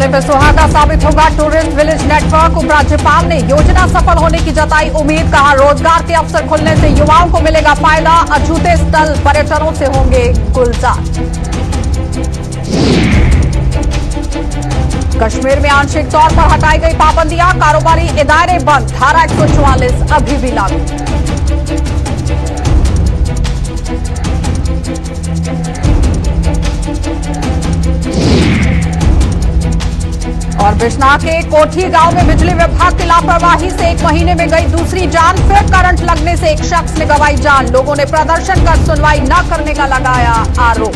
होने पे सुहागा साबित होगा टूरिस्ट विलेज नेटवर्क। उपराज्यपाल ने योजना सफल होने की जताई उम्मीद। कहा रोजगार के अवसर खुलने से युवाओं को मिलेगा फायदा। अछूते स्थल पर्यटनों से होंगे गुलजार। कश्मीर में आंशिक तौर पर हटाई गई पाबंदियां। कारोबारी इदारे बंद। धारा 144 अभी भी लागू। और बिश्नाह के कोठी गांव में बिजली विभाग की लापरवाही से 1 महीने में गई दूसरी जान। फिर करंट लगने से एक शख्स ने गंवाई जान। लोगों ने प्रदर्शन कर सुनवाई न करने का लगाया आरोप।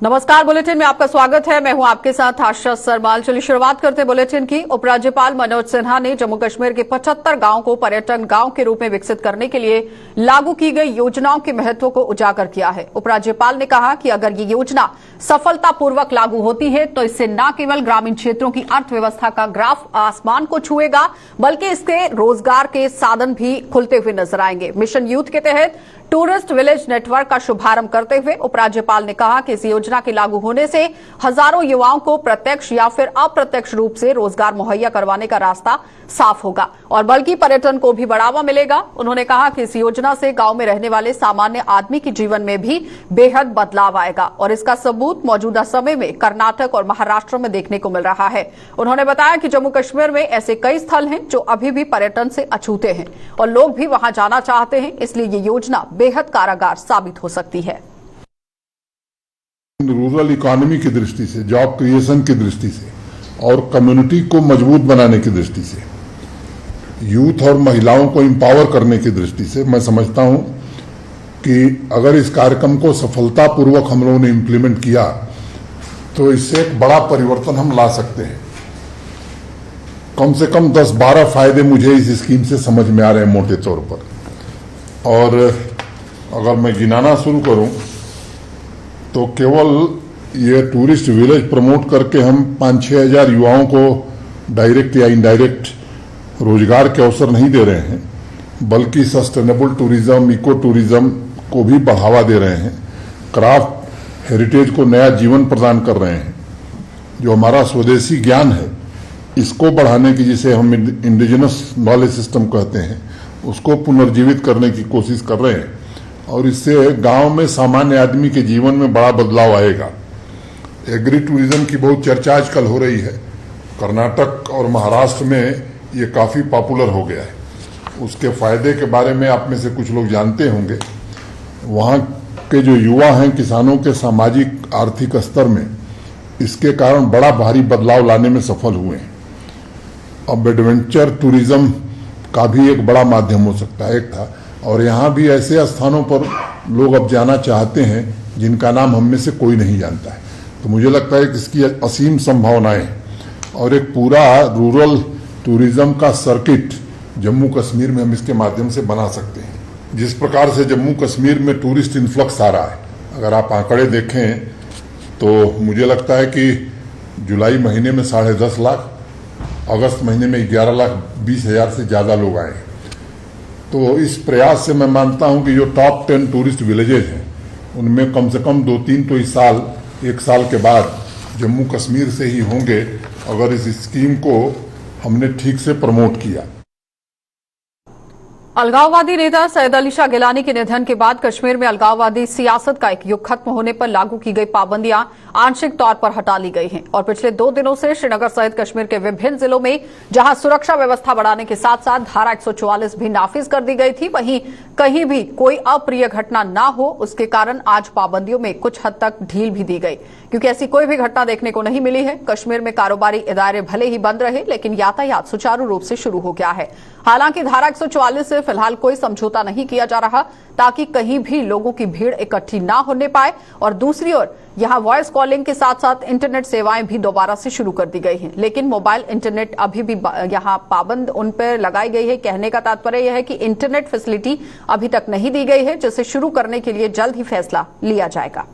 नमस्कार, बुलेटिन में आपका स्वागत है। मैं हूं आपके साथ आशा सरमाल। चलिए शुरुआत करते हैं बुलेटिन की। उपराज्यपाल मनोज सिन्हा ने जम्मू कश्मीर के 75 गांवों को पर्यटन गांव के रूप में विकसित करने के लिए लागू की गई योजनाओं के महत्व को उजागर किया है। उपराज्यपाल ने कहा कि अगर ये योजना सफलतापूर्वक लागू होती है तो इससे न केवल ग्रामीण क्षेत्रों की अर्थव्यवस्था का ग्राफ आसमान को छुएगा, बल्कि इससे रोजगार के साधन भी खुलते हुए नजर आएंगे। मिशन यूथ के तहत टूरिस्ट विलेज नेटवर्क का शुभारंभ करते हुए उपराज्यपाल ने कहा कि इस योजना के लागू होने से हजारों युवाओं को प्रत्यक्ष या फिर अप्रत्यक्ष रूप से रोजगार मुहैया करवाने का रास्ता साफ होगा और बल्कि पर्यटन को भी बढ़ावा मिलेगा। उन्होंने कहा कि इस योजना से गांव में रहने वाले सामान्य आदमी के जीवन में भी बेहद बदलाव आएगा और इसका सबूत मौजूदा समय में कर्नाटक और महाराष्ट्र में देखने को मिल रहा है। उन्होंने बताया कि जम्मू कश्मीर में ऐसे कई स्थल हैं जो अभी भी पर्यटन से अछूते हैं और लोग भी वहां जाना चाहते हैं, इसलिए ये योजना बेहद कारगर साबित हो सकती है। रूरल इकोनॉमी की दृष्टि से, जॉब क्रिएशन की दृष्टि से और कम्युनिटी को मजबूत बनाने की दृष्टि से, यूथ और महिलाओं को एम्पावर करने की दृष्टि से मैं समझता हूं कि अगर इस कार्यक्रम को सफलतापूर्वक हम लोगों ने इम्प्लीमेंट किया तो इससे एक बड़ा परिवर्तन हम ला सकते हैं। कम से कम 10-12 फायदे मुझे इस स्कीम से समझ में आ रहे हैं मोटे तौर पर। और अगर मैं गिनाना शुरू करूं तो केवल ये टूरिस्ट विलेज प्रमोट करके हम 5-6 हजार युवाओं को डायरेक्ट या इनडायरेक्ट रोजगार के अवसर नहीं दे रहे हैं, बल्कि सस्टेनेबल टूरिज्म, इको टूरिज्म को भी बढ़ावा दे रहे हैं, क्राफ्ट हेरिटेज को नया जीवन प्रदान कर रहे हैं। जो हमारा स्वदेशी ज्ञान है इसको बढ़ाने की, जिसे हम इंडिजिनस नॉलेज सिस्टम कहते हैं, उसको पुनर्जीवित करने की कोशिश कर रहे हैं और इससे गांव में सामान्य आदमी के जीवन में बड़ा बदलाव आएगा। एग्री टूरिज्म की बहुत चर्चा आजकल हो रही है। कर्नाटक और महाराष्ट्र में ये काफी पॉपुलर हो गया है। उसके फायदे के बारे में आप में से कुछ लोग जानते होंगे। वहाँ के जो युवा हैं, किसानों के सामाजिक आर्थिक स्तर में इसके कारण बड़ा भारी बदलाव लाने में सफल हुए हैं। अब एडवेंचर टूरिज्म का भी एक बड़ा माध्यम हो सकता है, एक था। और यहाँ भी ऐसे स्थानों पर लोग अब जाना चाहते हैं जिनका नाम हम में से कोई नहीं जानता है। तो मुझे लगता है कि इसकी असीम संभावनाएं हैं और एक पूरा रूरल टूरिज्म का सर्किट जम्मू कश्मीर में हम इसके माध्यम से बना सकते हैं। जिस प्रकार से जम्मू कश्मीर में टूरिस्ट इन्फ्लक्स आ रहा है, अगर आप आंकड़े देखें तो मुझे लगता है कि जुलाई महीने में 10.5 लाख, अगस्त महीने में 11,20,000 से ज्यादा लोग आए। तो इस प्रयास से मैं मानता हूं कि जो टॉप 10 टूरिस्ट विलेजेज हैं उनमें कम से कम 2-3 तो इस साल, 1 साल के बाद जम्मू कश्मीर से ही होंगे, अगर इस स्कीम को हमने ठीक से प्रमोट किया। अलगाववादी नेता सैयद अली शाह गिलानी के निधन के बाद कश्मीर में अलगाववादी सियासत का एक युग खत्म होने पर लागू की गई पाबंदियां आंशिक तौर पर हटा ली गई हैं और पिछले 2 दिनों से श्रीनगर सहित कश्मीर के विभिन्न जिलों में जहां सुरक्षा व्यवस्था बढ़ाने के साथ साथ धारा 144 भी नाफिज कर दी गई थी, वहीं कहीं भी कोई अप्रिय घटना न हो, उसके कारण आज पाबंदियों में कुछ हद तक ढील भी दी गई, क्योंकि ऐसी कोई भी घटना देखने को नहीं मिली है। कश्मीर में कारोबारी इदारे भले ही बंद रहे, लेकिन यातायात सुचारू रूप से शुरू हो गया है। हालांकि धारा 144 से फिलहाल कोई समझौता नहीं किया जा रहा, ताकि कहीं भी लोगों की भीड़ इकट्ठी ना होने पाए। और दूसरी ओर यहां वॉइस कॉलिंग के साथ साथ इंटरनेट सेवाएं भी दोबारा से शुरू कर दी गई हैं, लेकिन मोबाइल इंटरनेट अभी भी यहां पाबंद उन पर लगाई गई है। कहने का तात्पर्य यह है कि इंटरनेट फैसिलिटी अभी तक नहीं दी गई है, जिसे शुरू करने के लिए जल्द ही फैसला लिया जाएगा।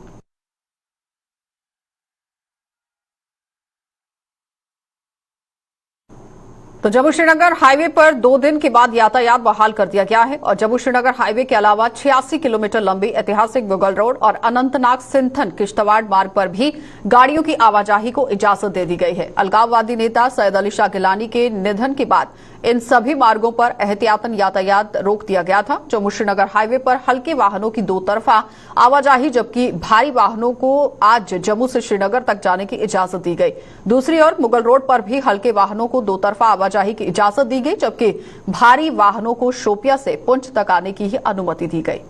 तो जम्मू श्रीनगर हाईवे पर 2 दिन के बाद यातायात बहाल कर दिया गया है और जम्मू श्रीनगर हाईवे के अलावा 86 किलोमीटर लंबी ऐतिहासिक मुगल रोड और अनंतनाग सिंथन किश्तवाड़ मार्ग पर भी गाड़ियों की आवाजाही को इजाजत दे दी गई है। अलगाववादी नेता सैयद अली शाह गिलानी के निधन के बाद इन सभी मार्गों पर एहतियातन यातायात रोक दिया गया था। जम्मू श्रीनगर हाईवे पर हल्के वाहनों की 2 तरफा आवाजाही जबकि भारी वाहनों को आज जम्मू से श्रीनगर तक जाने की इजाजत दी गई। दूसरी ओर मुगल रोड पर भी हल्के वाहनों को 2 तरफा आवाजाही की इजाजत दी गई जबकि भारी वाहनों को शोपिया से पुंछ तक आने की ही अनुमति दी गई।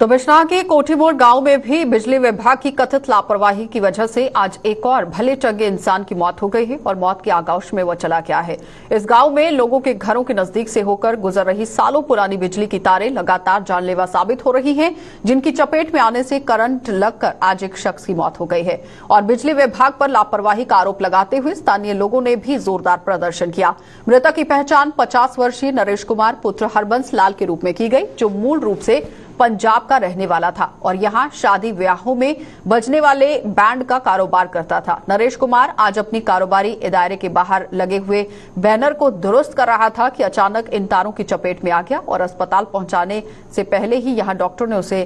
तो बिश्नाह के कोठीमोड़ गांव में भी बिजली विभाग की कथित लापरवाही की वजह से आज एक और भले चंगे इंसान की मौत हो गई है और मौत के आगोश में वह चला गया है। इस गांव में लोगों के घरों के नजदीक से होकर गुजर रही सालों पुरानी बिजली की तारें लगातार जानलेवा साबित हो रही हैं, जिनकी चपेट में आने से करंट लगकर आज एक शख्स की मौत हो गई है। और बिजली विभाग पर लापरवाही का आरोप लगाते हुए स्थानीय लोगों ने भी जोरदार प्रदर्शन किया। मृतक की पहचान 50 वर्षीय नरेश कुमार पुत्र हरबंस लाल के रूप में की गई, जो मूल रूप से पंजाब का रहने वाला था और यहां शादी ब्याहों में बजने वाले बैंड का कारोबार करता था। नरेश कुमार आज अपनी कारोबारी दायरे के बाहर लगे हुए बैनर को दुरुस्त कर रहा था कि अचानक इन तारों की चपेट में आ गया और अस्पताल पहुंचाने से पहले ही यहां डॉक्टर ने उसे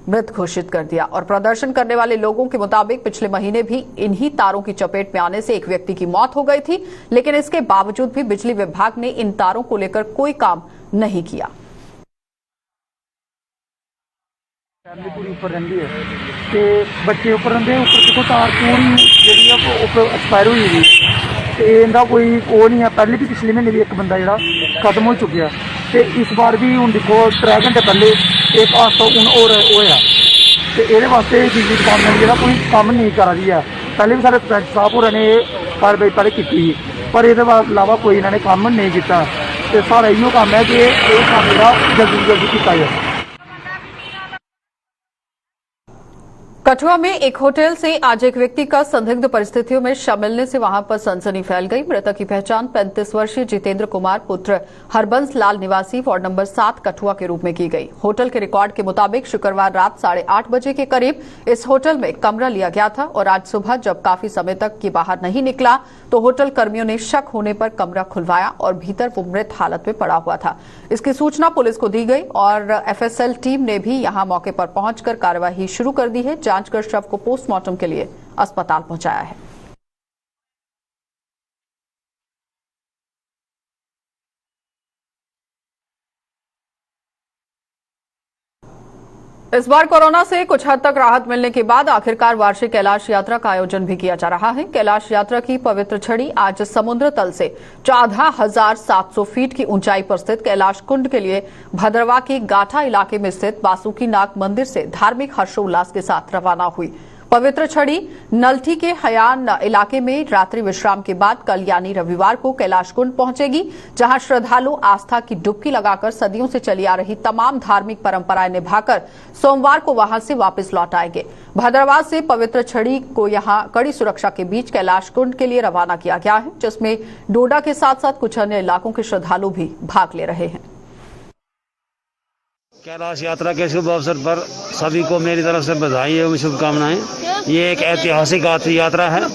मृत घोषित कर दिया। और प्रदर्शन करने वाले लोगों के मुताबिक पिछले महीने भी इन्हीं तारों की चपेट में आने से एक व्यक्ति की मौत हो गई थी, लेकिन इसके बावजूद भी बिजली विभाग ने इन तारों को लेकर कोई काम नहीं किया। फैमिली पूरी उपर रही है तो बच्चे उपर रहे उपर देखो तार पूरी जी उपर एक्सपायर हुई थी तो इनका कोई वो नहीं है। पहले भी पिछले महीने भी एक बंदा जोड़ा खत्म हो चुका तो इस बार भी हूँ देखो 3 घंटे पहले एक हादसा हूँ और होया तो ये वास्ते बिजली डिपार्टमेंट जो कोई काम नहीं करा रही है। पहले भी सारे सरपंच साहब होर ने कार्रवाई पहले की पर ये अलावा कोई इन्होंने काम नहीं किया तो सारा इो काम है कि ये काम जो जल्दी जल्दी किया जाए। कठुआ में एक होटल से आज एक व्यक्ति का संदिग्ध परिस्थितियों में शव मिलने से वहां पर सनसनी फैल गई। मृतक की पहचान 35 वर्षीय जितेंद्र कुमार पुत्र हरबंस लाल निवासी वार्ड नंबर 7 कठुआ के रूप में की गई। होटल के रिकॉर्ड के मुताबिक शुक्रवार रात 8:30 बजे के करीब इस होटल में कमरा लिया गया था और आज सुबह जब काफी समय तक की बाहर नहीं निकला तो होटल कर्मियों ने शक होने पर कमरा खुलवाया और भीतर वो मृत हालत में पड़ा हुआ था। इसकी सूचना पुलिस को दी गई और एफएसएल टीम ने भी यहां मौके पर पहुंचकर कार्यवाही शुरू कर दी है। जांच कर शव को पोस्टमार्टम के लिए अस्पताल पहुंचाया है। इस बार कोरोना से कुछ हद तक राहत मिलने के बाद आखिरकार वार्षिक कैलाश यात्रा का आयोजन भी किया जा रहा है। कैलाश यात्रा की पवित्र छड़ी आज समुद्र तल से 14,700 फीट की ऊंचाई पर स्थित कैलाश कुंड के लिए भद्रवा के गाठा इलाके में स्थित बासुकीनाग मंदिर से धार्मिक हर्षोल्लास के साथ रवाना हुई। पवित्र छड़ी नलठी के हयान इलाके में रात्रि विश्राम के बाद कल यानी रविवार को कैलाश कुंड पहुंचेगी, जहां श्रद्धालु आस्था की डुबकी लगाकर सदियों से चली आ रही तमाम धार्मिक परंपराएं निभाकर सोमवार को वहां से वापस लौट आएंगे। भद्रवाह से पवित्र छड़ी को यहां कड़ी सुरक्षा के बीच कैलाश कुंड के लिए रवाना किया गया है, जिसमें डोडा के साथ साथ कुछ अन्य इलाकों के श्रद्धालु भी भाग ले रहे हैं। कैलाश यात्रा के शुभ अवसर पर सभी को मेरी तरफ से बधाई एवं शुभकामनाएं। ये एक ऐतिहासिक यात्रा है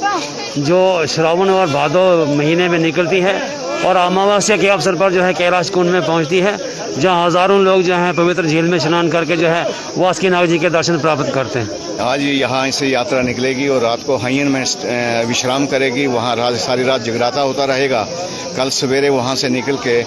जो श्रावण और भादो महीने में निकलती है और अमावस्या के अवसर पर जो है कैलाश कुंड में पहुंचती है, जहां हजारों लोग जो है पवित्र झील में स्नान करके जो है वासुकीनाग जी के दर्शन प्राप्त करते हैं। आज यहाँ से यात्रा निकलेगी और रात को हयन में विश्राम करेगी। वहाँ सारी रात जगराता होता रहेगा। कल सवेरे वहाँ से निकल के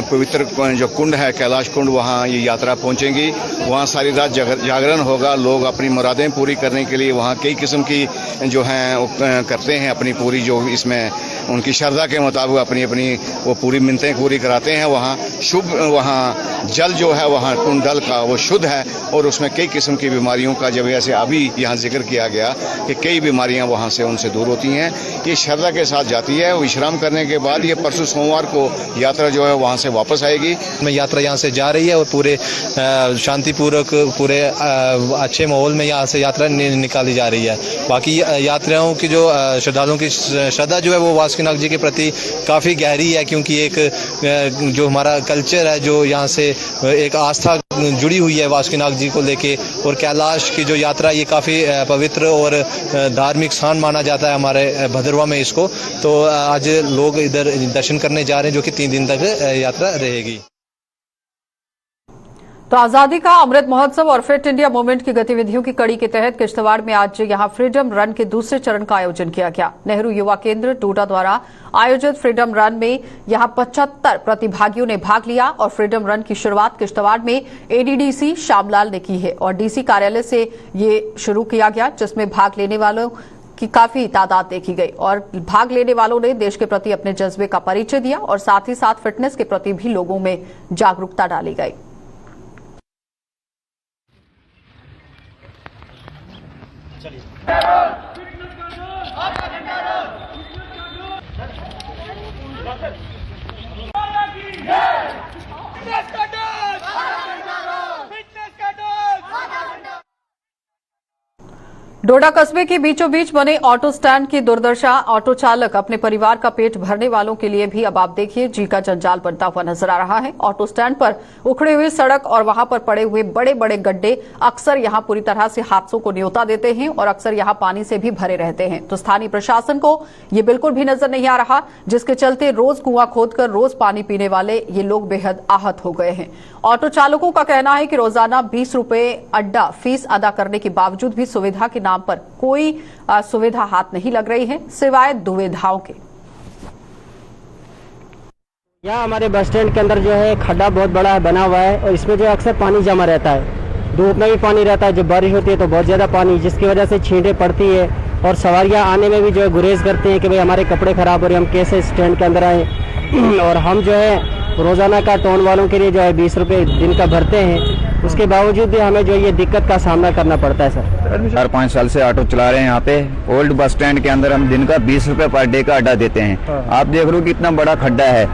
पवित्र जो कुंड है कैलाश कुंड, वहाँ ये यात्रा पहुँचेंगी। वहाँ सारी रात जागरण होगा। लोग अपनी मुरादें पूरी करने के लिए वहाँ कई किस्म की जो हैं करते हैं अपनी पूरी जो इसमें उनकी श्रद्धा के मुताबिक अपनी अपनी वो पूरी मिन्नतें पूरी कराते हैं। वहाँ शुभ वहाँ जल जो है वहाँ कुंडल का वो शुद्ध है और उसमें कई किस्म की बीमारियों का जब ऐसे अभी यहाँ जिक्र किया गया कि कई बीमारियाँ वहाँ से उनसे दूर होती हैं। ये श्रद्धा के साथ जाती है। विश्राम करने के बाद ये परसों सोमवार को यात्रा जो है वहाँ से वापस आएगी। यात्रा यहाँ से जा रही है और पूरे शांतिपूर्वक पूरे अच्छे माहौल में यहाँ से यात्रा निकाली जा रही है। बाकी यात्रियों की जो श्रद्धालुओं की श्रद्धा जो है वो वास्किनाग जी के प्रति काफ़ी गहरी है, क्योंकि एक जो हमारा कल्चर है, जो यहाँ से एक आस्था जुड़ी हुई है वास्किनाग जी को लेके, और कैलाश की जो यात्रा ये काफ़ी पवित्र और धार्मिक स्थान माना जाता है हमारे भदरवा में इसको। तो आज लोग इधर दर्शन करने जा रहे हैं, जो कि 3 दिन तक यात्रा रहेगी। तो आजादी का अमृत महोत्सव और फिट इंडिया मूवमेंट की गतिविधियों की कड़ी के तहत किश्तवाड़ में आज यहां फ्रीडम रन के दूसरे चरण का आयोजन किया गया। नेहरू युवा केंद्र टोडा द्वारा आयोजित फ्रीडम रन में यहां 75 प्रतिभागियों ने भाग लिया और फ्रीडम रन की शुरुआत किश्तवाड़ में एडीडीसी श्यामलाल ने की है और डीसी कार्यालय से ये शुरू किया गया, जिसमें भाग लेने वालों की काफी तादाद देखी गई और भाग लेने वालों ने देश के प्रति अपने जज्बे का परिचय दिया और साथ ही साथ फिटनेस के प्रति भी लोगों में जागरूकता डाली गई। डोडा कस्बे के बीचों बीच बने ऑटो स्टैंड की दुर्दशा। ऑटो चालक अपने परिवार का पेट भरने वालों के लिए भी अब आप देखिए जी का जंजाल बनता हुआ नजर आ रहा है। ऑटो स्टैंड पर उखड़ी हुई सड़क और वहां पर पड़े हुए बड़े बड़े गड्ढे अक्सर यहां पूरी तरह से हादसों को न्योता देते हैं और अक्सर यहां पानी से भी भरे रहते हैं। तो स्थानीय प्रशासन को ये बिल्कुल भी नजर नहीं आ रहा, जिसके चलते रोज कुआं खोदकर रोज पानी पीने वाले ये लोग बेहद आहत हो गए हैं। ऑटो चालकों का कहना है कि रोजाना 20 रुपए अड्डा फीस अदा करने के बावजूद भी सुविधा के नाम पर कोई सुविधा हाथ नहीं लग रही है, सिवाय दुविधाओं के। यहाँ हमारे बस स्टैंड के अंदर जो है खड्डा बहुत बड़ा है बना हुआ है और इसमें जो अक्सर पानी जमा रहता है। धूप में भी पानी रहता है, जब बारिश होती है तो बहुत ज़्यादा पानी, जिसकी वजह से छींटे पड़ती है और सवारियाँ आने में भी जो है गुरेज करते हैं कि भाई हमारे कपड़े खराब हो रहे हैं, हम कैसे स्टैंड के अंदर आए। और हम जो है रोजाना का टोन वालों के लिए जो है 20 रुपये दिन का भरते हैं, उसके बावजूद भी हमें जो ये दिक्कत का सामना करना पड़ता है। सर 4-5 साल से ऑटो चला रहे हैं यहाँ पे। ओल्ड बस स्टैंड के अंदर हम दिन का 20 रुपये पर डे का अड्डा देते हैं। आप देख रहे हो कि इतना बड़ा खड्डा है,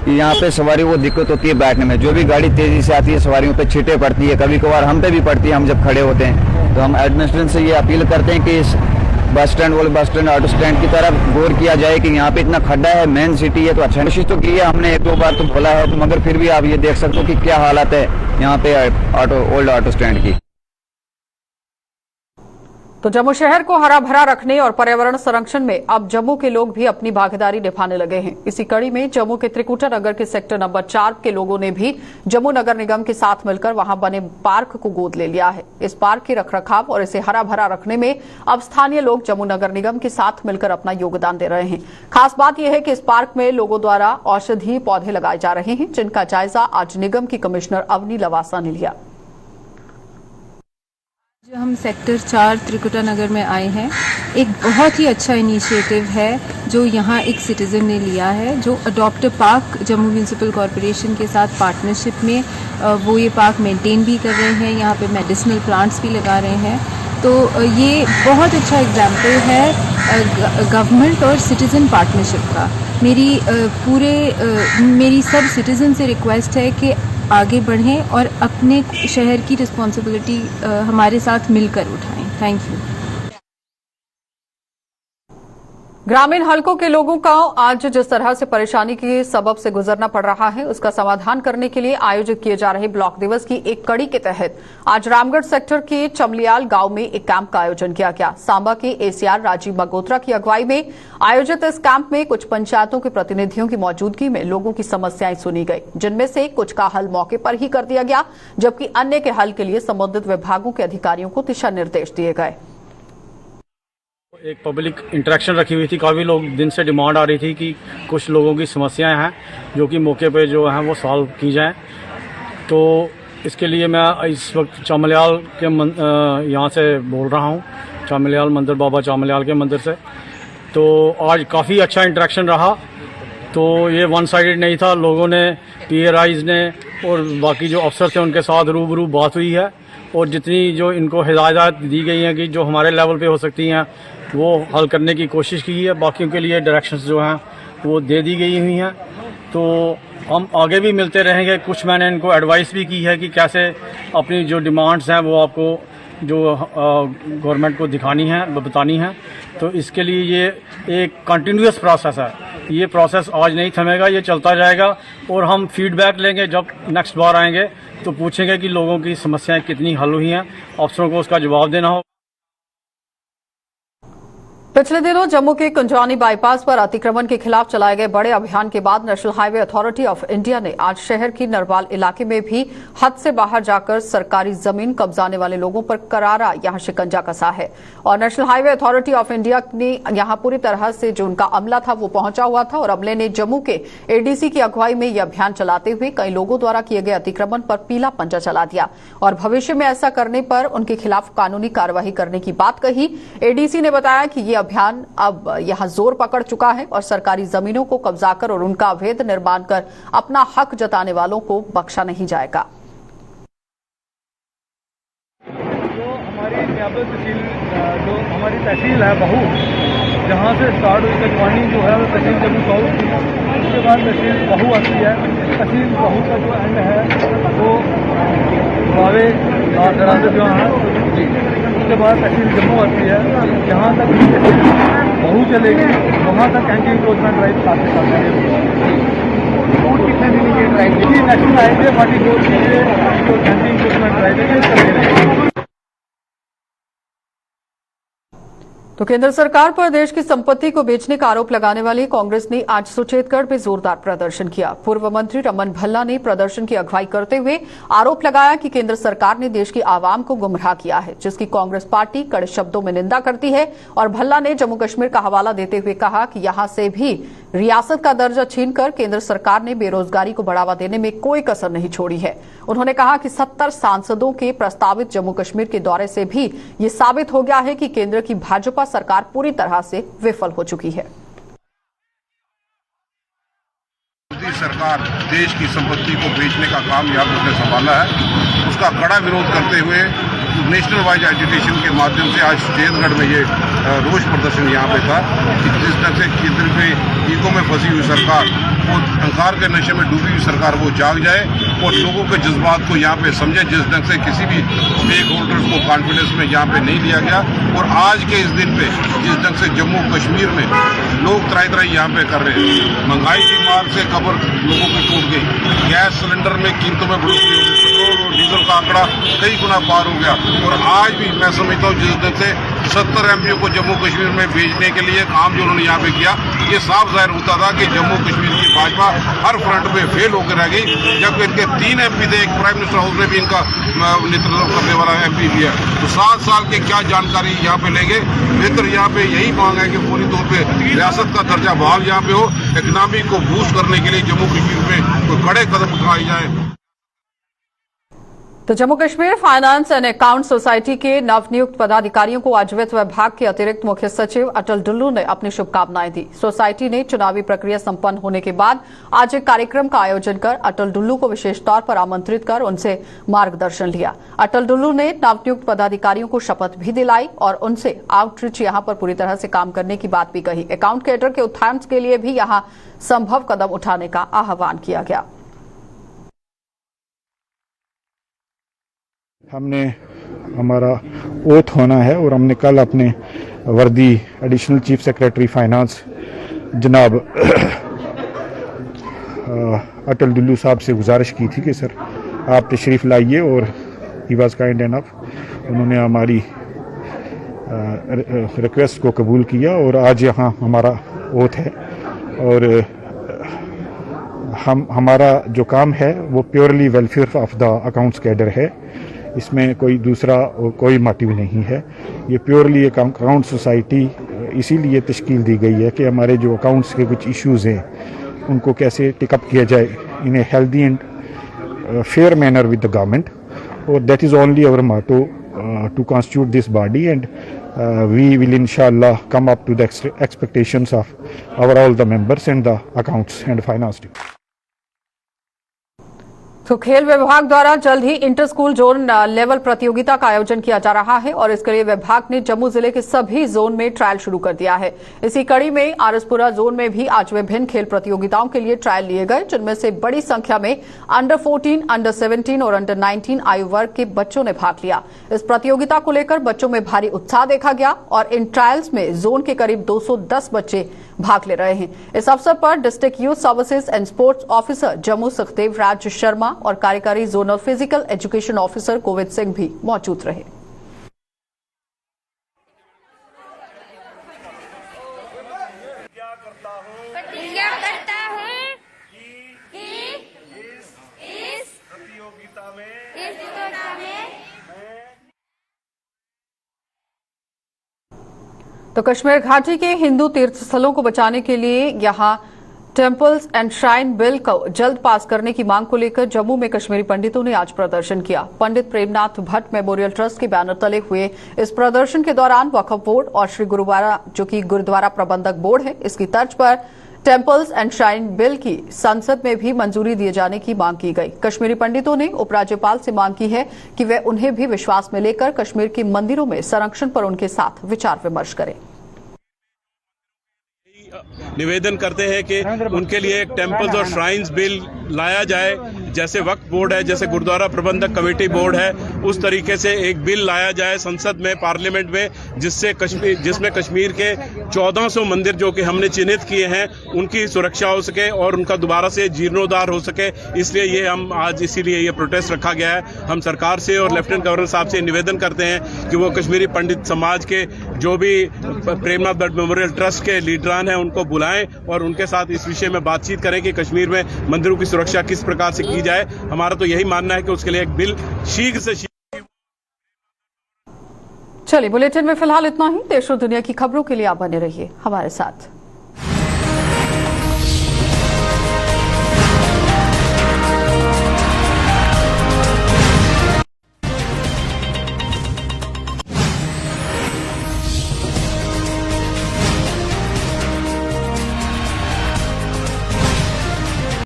यहाँ पे सवारी को दिक्कत होती है बैठने में। जो भी गाड़ी तेजी से आती है सवारियों पे छींटे पड़ती है, कभी कभार हम पे भी पड़ती है हम जब खड़े होते हैं। तो हम एडमिनिस्ट्रेशन से ये अपील करते हैं कि इस बस स्टैंड ऑटो स्टैंड की तरफ गौर किया जाए कि यहाँ पे इतना खड्डा है, मेन सिटी है। तो अच्छा कोशिश तो की है हमने, 1-2 बार तो बोला है, तो मगर फिर भी आप ये देख सकते हो कि क्या हालत है यहाँ पे ओल्ड ऑटो स्टैंड की। तो जम्मू शहर को हरा भरा रखने और पर्यावरण संरक्षण में अब जम्मू के लोग भी अपनी भागीदारी निभाने लगे हैं। इसी कड़ी में जम्मू के त्रिकुटा नगर के सेक्टर नंबर 4 के लोगों ने भी जम्मू नगर निगम के साथ मिलकर वहां बने पार्क को गोद ले लिया है। इस पार्क के रखरखाव और इसे हरा भरा रखने में अब स्थानीय लोग जम्मू नगर निगम के साथ मिलकर अपना योगदान दे रहे हैं। खास बात यह है कि इस पार्क में लोगों द्वारा औषधीय पौधे लगाए जा रहे हैं, जिनका जायजा आज निगम की कमिश्नर अवनी लवासा ने लिया। जो हम सेक्टर 4 त्रिकुटा नगर में आए हैं, एक बहुत ही अच्छा इनिशिएटिव है जो यहाँ एक सिटीज़न ने लिया है, जो adopt park Jammu municipal corporation के साथ पार्टनरशिप में वो ये पार्क मेंटेन भी कर रहे हैं, यहाँ पे मेडिसिनल प्लांट्स भी लगा रहे हैं। तो ये बहुत अच्छा एग्जाम्पल है गवर्नमेंट और सिटीज़न पार्टनरशिप का। मेरी सब सिटीज़न से रिक्वेस्ट है कि आगे बढ़ें और अपने शहर की रिस्पॉन्सिबिलिटी हमारे साथ मिलकर उठाएं। Thank you. ग्रामीण हलकों के लोगों को आज जिस तरह से परेशानी के सबब से गुजरना पड़ रहा है, उसका समाधान करने के लिए आयोजित किए जा रहे ब्लॉक दिवस की एक कड़ी के तहत आज रामगढ़ सेक्टर के चमलियाल गांव में एक कैंप का आयोजन किया गया। सांबा के एसीआर राजीव मगोत्रा की अगुवाई में आयोजित इस कैंप में कुछ पंचायतों के प्रतिनिधियों की मौजूदगी में लोगों की समस्याएं सुनी गई, जिनमें से कुछ का हल मौके पर ही कर दिया गया, जबकि अन्य के हल के लिए संबंधित विभागों के अधिकारियों को दिशा निर्देश दिए गए। एक पब्लिक इंटरेक्शन रखी हुई थी, काफ़ी लोग दिन से डिमांड आ रही थी कि कुछ लोगों की समस्याएं हैं जो कि मौके पे जो हैं वो सॉल्व की जाएं। तो इसके लिए मैं इस वक्त चामलियाल के यहाँ से बोल रहा हूँ, चामलियाल मंदिर, बाबा चामलियाल के मंदिर से। तो आज काफ़ी अच्छा इंटरेक्शन रहा। तो ये वन साइडेड नहीं था, लोगों ने, पीएआईज ने और बाकी जो अफसर थे उनके साथ रूबरू बात हुई है और जितनी जो इनको हिदायत दी गई हैं कि जो हमारे लेवल पे हो सकती हैं वो हल करने की कोशिश की है। बाकियों के लिए डायरेक्शंस जो हैं वो दे दी गई हुई हैं। तो हम आगे भी मिलते रहेंगे। कुछ मैंने इनको एडवाइस भी की है कि कैसे अपनी जो डिमांड्स हैं वो आपको जो गवर्नमेंट को दिखानी है, बतानी है। तो इसके लिए ये एक कंटिन्यूअस प्रोसेस है। ये प्रोसेस आज नहीं थमेगा, ये चलता जाएगा और हम फीडबैक लेंगे। जब नेक्स्ट बार आएंगे तो पूछेंगे कि लोगों की समस्याएं कितनी हल हुई हैं, अफसरों को उसका जवाब देना हो। पिछले दिनों जम्मू के कुंजानी बाईपास पर अतिक्रमण के खिलाफ चलाए गए बड़े अभियान के बाद national highway authority of India ने आज शहर की नरवाल इलाके में भी हद से बाहर जाकर सरकारी जमीन कब्जाने वाले लोगों पर करारा यहां शिकंजा कसा है। और national highway authority of India ने यहां पूरी तरह से जो उनका अमला था वो पहुंचा हुआ था और अमले ने जम्मू के एडीसी की अगुवाई में यह अभियान चलाते हुए कई लोगों द्वारा किए गए अतिक्रमण पर पीला पंजा चला दिया और भविष्य में ऐसा करने पर उनके खिलाफ कानूनी कार्रवाई करने की बात कही। एडीसी ने बताया कि ये अभियान अब यहां जोर पकड़ चुका है और सरकारी जमीनों को कब्जा कर और उनका अवैध निर्माण कर अपना हक जताने वालों को बख्शा नहीं जाएगा। जो हमारी न्याबल तहसील, जो हमारी तहसील है बहू, जहाँ से स्टार्ट हुई कटवानी जो है वो तहसील जम्मू साउथ की, उसके बाद तहसील बहू आती है। तहसील बहू का जो एंड है वो बावे लादरा से जो है, उसके बाद तहसील जम्मू आती है। जहाँ तक बहू चलेगी वहाँ तक एंटी इंक्रोचमेंट ड्राइव काफी चलते हैं। कितने दिन की ड्राइव नेशनल हाईवे 44 के लिए जो एंटी इंक्रोचमेंट ड्राइव है चलते रहेंगे। तो केंद्र सरकार पर देश की संपत्ति को बेचने का आरोप लगाने वाली कांग्रेस ने आज सुचेतगढ़ में जोरदार प्रदर्शन किया। पूर्व मंत्री रमन भल्ला ने प्रदर्शन की अगुवाई करते हुए आरोप लगाया कि केंद्र सरकार ने देश की आवाम को गुमराह किया है, जिसकी कांग्रेस पार्टी कड़े शब्दों में निंदा करती है। और भल्ला ने जम्मू कश्मीर का हवाला देते हुए कहा कि यहां से भी रियासत का दर्जा छीनकर केंद्र सरकार ने बेरोजगारी को बढ़ावा देने में कोई कसर नहीं छोड़ी है। उन्होंने कहा कि 70 सांसदों के प्रस्तावित जम्मू कश्मीर के दौरे से भी ये साबित हो गया है कि केंद्र की भाजपा सरकार पूरी तरह से विफल हो चुकी है। मोदी सरकार देश की संपत्ति को बेचने का काम यहाँ पर उसने संभाला है। उसका कड़ा विरोध करते हुए नेशनल वाइड एजुटेशन के माध्यम से आज सुचेतगढ़ में ये रोष प्रदर्शन यहाँ पे था कि जिस तरह से केंद्र में ईगो में फंसी हुई सरकार, वो अहंकार के नशे में डूबी हुई सरकार वो जाग जाए और लोगों के जज्बात को यहाँ पे समझे। जिस ढंग से किसी भी स्टेक होल्डर्स को कॉन्फिडेंस में यहाँ पे नहीं लिया गया और आज के इस दिन पे जिस ढंग से जम्मू कश्मीर में लोग त्राई यहाँ पे कर रहे हैं, महंगाई की मार से कब्र लोगों की टूट गई, गैस सिलेंडर में कीमतों में बढ़ोतरी हो गई, पेट्रोल और डीजल का आंकड़ा कई गुना पार हो गया। और आज भी मैं समझता हूँ जिस ढंग से 70 एमपी को जम्मू कश्मीर में भेजने के लिए काम जो उन्होंने यहाँ पे किया, ये साफ जाहिर होता था कि जम्मू कश्मीर की भाजपा हर फ्रंट पे फेल होकर रह गई। जबकि इनके 3 एमपी थे, एक प्राइम मिनिस्टर हाउस में भी इनका नेतृत्व करने वाला एमपी भी है, तो 7 साल के क्या जानकारी यहाँ पे लेंगे। बेहतर यहाँ पे यही मांग है कि पूरी तौर पे रियासत का दर्जा बहाल यहाँ पे हो, इकनॉमी को बूस्ट करने के लिए जम्मू कश्मीर में कोई कड़े कदम उठाए जाए। तो Jammu Kashmir finance and account society के नवनियुक्त पदाधिकारियों को आज वित्त विभाग के अतिरिक्त मुख्य सचिव अटल डुल्लू ने अपनी शुभकामनाएं दी। सोसाइटी ने चुनावी प्रक्रिया संपन्न होने के बाद आज एक कार्यक्रम का आयोजन कर अटल डुल्लू को विशेष तौर पर आमंत्रित कर उनसे मार्गदर्शन लिया। अटल डुल्लू ने नवनियुक्त पदाधिकारियों को शपथ भी दिलाई और उनसे आउटरीच यहां पर पूरी तरह से काम करने की बात भी कही। अकाउंट कैडर के उत्थान के लिए भी यहां संभव कदम उठाने का आह्वान किया गया। हमने हमारा ओथ होना है और हमने कल अपने वर्दी एडिशनल चीफ सेक्रेटरी फाइनेंस जनाब अटल डुल्लू साहब से गुजारिश की थी कि सर आप तशरीफ़ लाइए, और ही वाज काइंड एनफ, उन्होंने हमारी रिक्वेस्ट को कबूल किया और आज यहाँ हमारा ओथ है। और हमारा जो काम है वो purely welfare of the accounts cadre है, इसमें कोई दूसरा कोई मोटिव नहीं है। ये प्योरली एक अकाउंट सोसाइटी इसीलिए तश्कील दी गई है कि हमारे जो अकाउंट्स के कुछ इश्यूज़ हैं उनको कैसे टिकअप किया जाए in a healthy and fair manner with the government, और that is only our motto to constitute this body, and we will inshallah come up to the expectations of all the members and the accounts and finance team. तो खेल विभाग द्वारा जल्द ही inter school zone level प्रतियोगिता का आयोजन किया जा रहा है और इसके लिए विभाग ने जम्मू जिले के सभी जोन में ट्रायल शुरू कर दिया है। इसी कड़ी में आरसपुरा जोन में भी आज विभिन्न खेल प्रतियोगिताओं के लिए ट्रायल लिए गए, जिनमें से बड़ी संख्या में अंडर 14, अंडर 17 और अंडर 19 आयु वर्ग के बच्चों ने भाग लिया। इस प्रतियोगिता को लेकर बच्चों में भारी उत्साह देखा गया और इन ट्रायल्स में जोन के करीब 210 बच्चे भाग ले रहे हैं। इस अवसर पर district youth services and sports officer Jammu Sukhdev Raj Sharma और कार्यकारी zonal physical education officer Govind Singh भी मौजूद रहे। प्रतिज्ञा करता हूँ कि इस प्रतियोगिता में तो कश्मीर घाटी के हिंदू तीर्थ स्थलों को बचाने के लिए यहां टेम्पल्स एंड श्राइन बिल को जल्द पास करने की मांग को लेकर जम्मू में कश्मीरी पंडितों ने आज प्रदर्शन किया। पंडित प्रेमनाथ भट्ट मेमोरियल ट्रस्ट के बैनर तले हुए इस प्रदर्शन के दौरान वक्फ बोर्ड और श्री गुरुद्वारा, जो कि गुरुद्वारा प्रबंधक बोर्ड है, इसकी तर्ज पर टेम्पल्स एंड श्राइन बिल की संसद में भी मंजूरी दिए जाने की मांग की गई। कश्मीरी पंडितों ने उपराज्यपाल से मांग की है कि वे उन्हें भी विश्वास में लेकर कश्मीर के मंदिरों में संरक्षण पर उनके साथ विचार विमर्श करें। निवेदन करते हैं कि उनके लिए एक टेम्पल्स और श्राइन्स बिल लाया जाए, जैसे वक्फ बोर्ड है, जैसे गुरुद्वारा प्रबंधक कमेटी बोर्ड है, उस तरीके से एक बिल लाया जाए संसद में, पार्लियामेंट में, जिसमें कश्मीर के 1400 मंदिर जो कि हमने चिन्हित किए हैं उनकी सुरक्षा हो सके और उनका दोबारा से जीर्णोद्धार हो सके। इसलिए ये हम आज इसीलिए ये प्रोटेस्ट रखा गया है। हम सरकार से और लेफ्टिनेंट गवर्नर साहब से निवेदन करते हैं कि वो कश्मीरी पंडित समाज के जो भी प्रेमनाथ भट्ट मेमोरियल ट्रस्ट के लीडरान हैं उनको बुलाएं और उनके साथ इस विषय में बातचीत करें कि कश्मीर में मंदिरों की सुरक्षा किस प्रकार से की जाए। हमारा तो यही मानना है कि उसके लिए एक बिल शीघ्र से शीघ्र। चलिए, बुलेटिन में फिलहाल इतना ही। देश और दुनिया की खबरों के लिए आप बने रहिए हमारे साथ।